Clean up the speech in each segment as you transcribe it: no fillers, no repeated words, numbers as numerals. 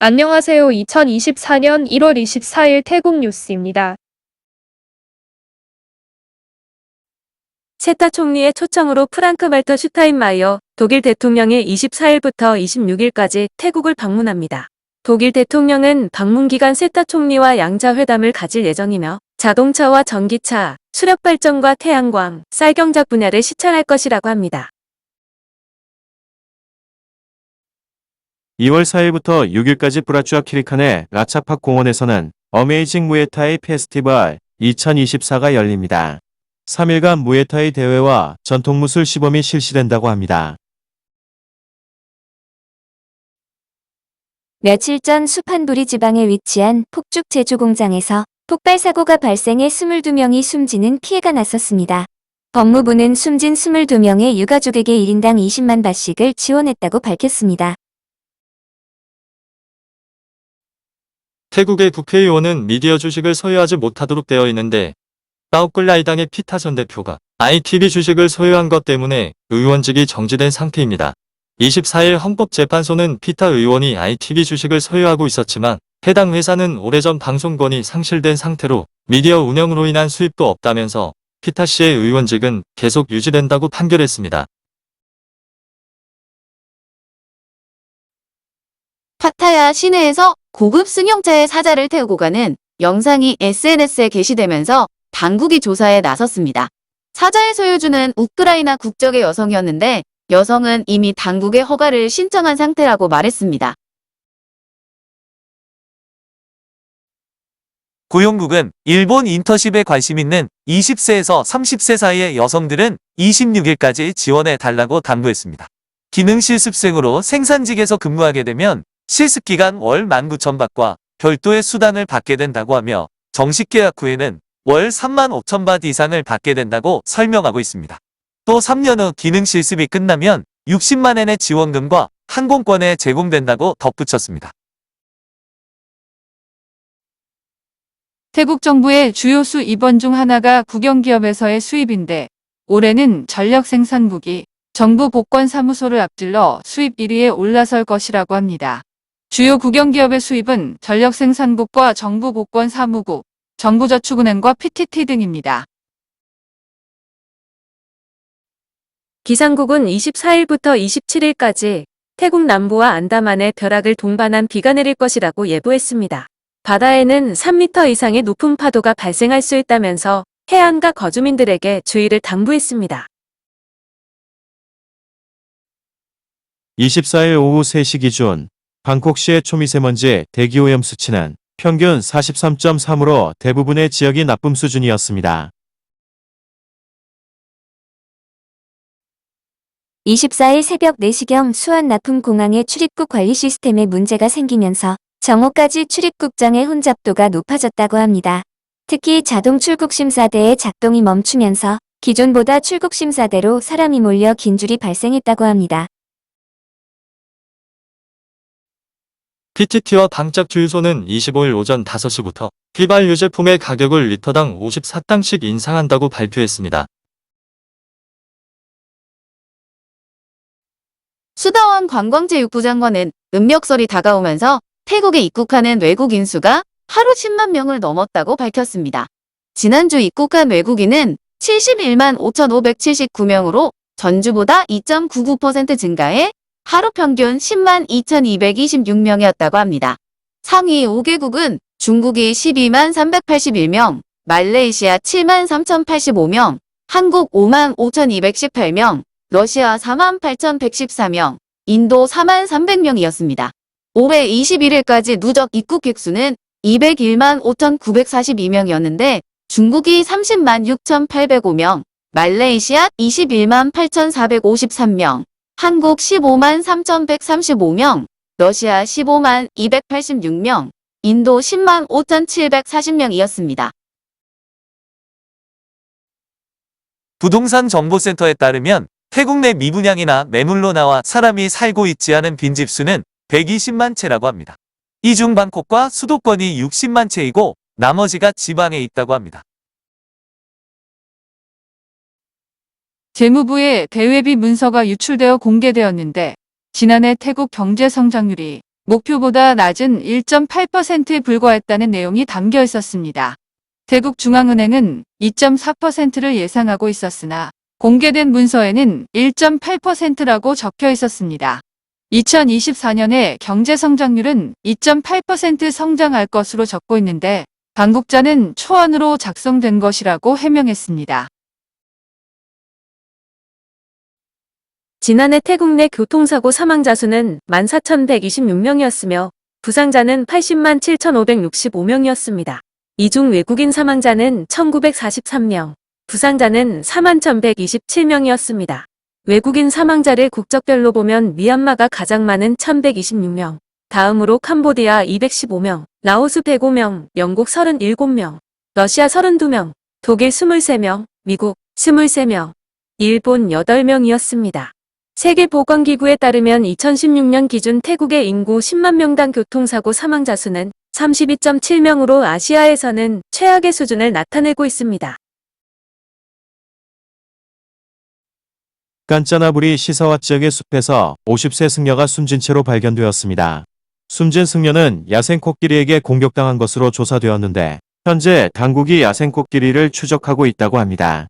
안녕하세요. 2024년 1월 24일 태국 뉴스입니다. 세타 총리의 초청으로 프랑크-발터 슈타인마이어 독일 대통령이 24일부터 26일까지 태국을 방문합니다. 독일 대통령은 방문 기간 세타 총리와 양자 회담을 가질 예정이며 자동차와 전기차, 수력발전과 태양광, 쌀경작 분야를 시찰할 것이라고 합니다. 2월 4일부터 6일까지 브라추아 키리칸의 라차팍 공원에서는 어메이징 무에타이 페스티벌 2024가 열립니다. 3일간 무에타이 대회와 전통무술 시범이 실시된다고 합니다. 며칠 전 수판부리 지방에 위치한 폭죽 제조 공장에서 폭발 사고가 발생해 22명이 숨지는 피해가 났었습니다. 법무부는 숨진 22명의 유가족에게 1인당 20만 바씩을 지원했다고 밝혔습니다. 태국의 국회의원은 미디어 주식을 소유하지 못하도록 되어 있는데 따오클라이당의 피타 전 대표가 ITV 주식을 소유한 것 때문에 의원직이 정지된 상태입니다. 24일 헌법재판소는 피타 의원이 ITV 주식을 소유하고 있었지만 해당 회사는 오래전 방송권이 상실된 상태로 미디어 운영으로 인한 수입도 없다면서 피타 씨의 의원직은 계속 유지된다고 판결했습니다. 파타야 시내에서 고급 승용차의 사자를 태우고 가는 영상이 SNS에 게시되면서 당국이 조사에 나섰습니다. 사자의 소유주는 우크라이나 국적의 여성이었는데 여성은 이미 당국의 허가를 신청한 상태라고 말했습니다. 고용국은 일본 인턴십에 관심 있는 20세에서 30세 사이의 여성들은 26일까지 지원해 달라고 당부했습니다. 기능실습생으로 생산직에서 근무하게 되면 실습기간 월 19,000바트과 별도의 수당을 받게 된다고 하며 정식 계약 후에는 월 35,000바트 이상을 받게 된다고 설명하고 있습니다. 또 3년 후 기능실습이 끝나면 60만 엔의 지원금과 항공권에 제공된다고 덧붙였습니다. 태국 정부의 주요 수입원 중 하나가 국영기업에서의 수입인데 올해는 전력생산국이 정부 복권사무소를 앞질러 수입 1위에 올라설 것이라고 합니다. 주요 국영기업의 수입은 전력생산국과 정부 복권사무국, 정부저축은행과 PTT 등입니다. 기상국은 24일부터 27일까지 태국 남부와 안다만에 벼락을 동반한 비가 내릴 것이라고 예보했습니다. 바다에는 3m 이상의 높은 파도가 발생할 수 있다면서 해안가 거주민들에게 주의를 당부했습니다. 24일 오후 3시 기준 방콕시의 초미세먼지 대기오염 수치는 평균 43.3으로 대부분의 지역이 나쁨 수준이었습니다. 24일 새벽 4시경 수완나품공항의 출입국 관리 시스템에 문제가 생기면서 정오까지 출입국장의 혼잡도가 높아졌다고 합니다. 특히 자동 출국심사대의 작동이 멈추면서 기존보다 출국심사대로 사람이 몰려 긴 줄이 발생했다고 합니다. PTT와 방짝 주유소는 25일 오전 5시부터 휘발유 제품의 가격을 리터당 54땅씩 인상한다고 발표했습니다. 수다원 관광체육부 장관은 음력설이 다가오면서 태국에 입국하는 외국인 수가 하루 10만 명을 넘었다고 밝혔습니다. 지난주 입국한 외국인은 71만 5,579명으로 전주보다 2.99% 증가해 하루 평균 10만 2,226명이었다고 합니다. 상위 5개국은 중국이 12만 381명, 말레이시아 7만 3,085명, 한국 5만 5,218명, 러시아 4만 8,114명, 인도 4만 300명이었습니다. 올해 21일까지 누적 입국객 수는 201만 5,942명이었는데 중국이 30만 6,805명, 말레이시아 21만 8,453명, 한국 15만 3,135명, 러시아 15만 286명, 인도 10만 5,740명이었습니다. 부동산 정보센터에 따르면 태국 내 미분양이나 매물로 나와 사람이 살고 있지 않은 빈집 수는 120만 채라고 합니다. 이 중 방콕과 수도권이 60만 채이고 나머지가 지방에 있다고 합니다. 재무부의 대외비 문서가 유출되어 공개되었는데 지난해 태국 경제 성장률이 목표보다 낮은 1.8%에 불과했다는 내용이 담겨 있었습니다. 태국중앙은행은 2.4%를 예상하고 있었으나 공개된 문서에는 1.8%라고 적혀 있었습니다. 2024년에 경제 성장률은 2.8% 성장할 것으로 적고 있는데 당국자는 초안으로 작성된 것이라고 해명했습니다. 지난해 태국 내 교통사고 사망자 수는 14,126명이었으며 부상자는 80만 7,565명이었습니다. 이 중 외국인 사망자는 1,943명, 부상자는 41,127명이었습니다. 외국인 사망자를 국적별로 보면 미얀마가 가장 많은 1,126명, 다음으로 캄보디아 215명, 라오스 105명, 영국 37명, 러시아 32명, 독일 23명, 미국 23명, 일본 8명이었습니다. 세계보건기구에 따르면 2016년 기준 태국의 인구 10만 명당 교통사고 사망자 수는 32.7명으로 아시아에서는 최악의 수준을 나타내고 있습니다. 깐짜나부리 시사와 지역의 숲에서 50세 승려가 숨진 채로 발견되었습니다. 숨진 승려는 야생코끼리에게 공격당한 것으로 조사되었는데 현재 당국이 야생코끼리를 추적하고 있다고 합니다.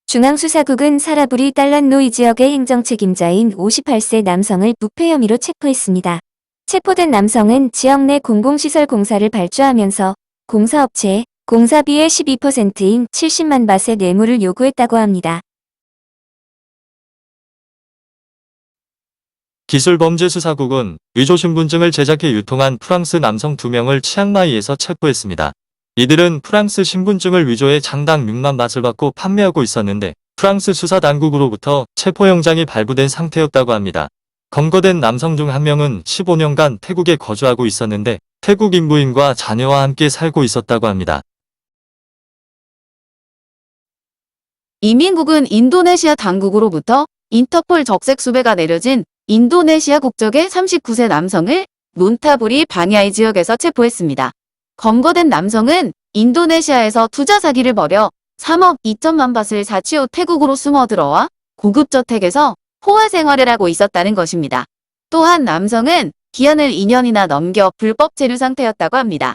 중앙수사국은 사라부리 딸란노이 지역의 행정책임자인 58세 남성을 부패 혐의로 체포했습니다. 체포된 남성은 지역 내 공공시설 공사를 발주하면서 공사업체에 공사비의 12%인 70만 바트의 뇌물을 요구했다고 합니다. 기술범죄수사국은 위조신분증을 제작해 유통한 프랑스 남성 2명을 치앙마이에서 체포했습니다. 이들은 프랑스 신분증을 위조해 장당 6만 바트를 받고 판매하고 있었는데 프랑스 수사당국으로부터 체포영장이 발부된 상태였다고 합니다. 검거된 남성 중 한 명은 15년간 태국에 거주하고 있었는데 태국 인부인과 자녀와 함께 살고 있었다고 합니다. 이민국은 인도네시아 당국으로부터 인터폴 적색 수배가 내려진 인도네시아 국적의 39세 남성을 논타부리 바니아이 지역에서 체포했습니다. 검거된 남성은 인도네시아에서 투자 사기를 벌여 3억 2천만 바트를 사치 후 태국으로 숨어들어와 고급 저택에서 호화 생활을 하고 있었다는 것입니다. 또한 남성은 기한을 2년이나 넘겨 불법 체류 상태였다고 합니다.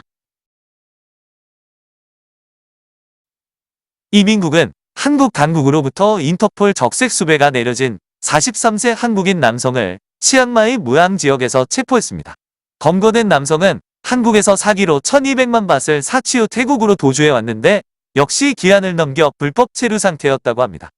이민국은 한국 당국으로부터 인터폴 적색 수배가 내려진 43세 한국인 남성을 치앙마이 무앙 지역에서 체포했습니다. 검거된 남성은 한국에서 사기로 1,200만 바트를 사치 후 태국으로 도주해 왔는데 역시 기한을 넘겨 불법 체류 상태였다고 합니다.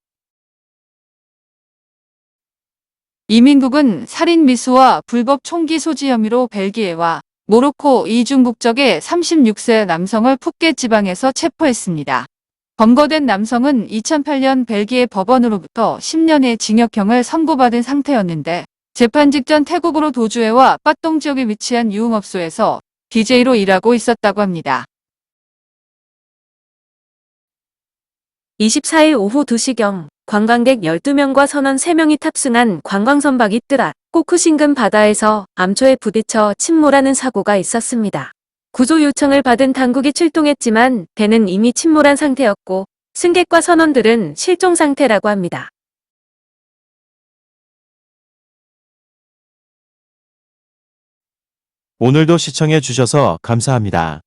이민국은 살인 미수와 불법 총기 소지 혐의로 벨기에와 모로코 이중 국적의 36세 남성을 푸켓 지방에서 체포했습니다. 검거된 남성은 2008년 벨기에 법원으로부터 10년의 징역형을 선고받은 상태였는데 재판 직전 태국으로 도주해와 빠똥 지역에 위치한 유흥업소에서 DJ로 일하고 있었다고 합니다. 24일 오후 2시경 관광객 12명과 선원 3명이 탑승한 관광선박이 뜨라 꼬쿠신금 바다에서 암초에 부딪혀 침몰하는 사고가 있었습니다. 구조 요청을 받은 당국이 출동했지만 배는 이미 침몰한 상태였고 승객과 선원들은 실종 상태라고 합니다. 오늘도 시청해 주셔서 감사합니다.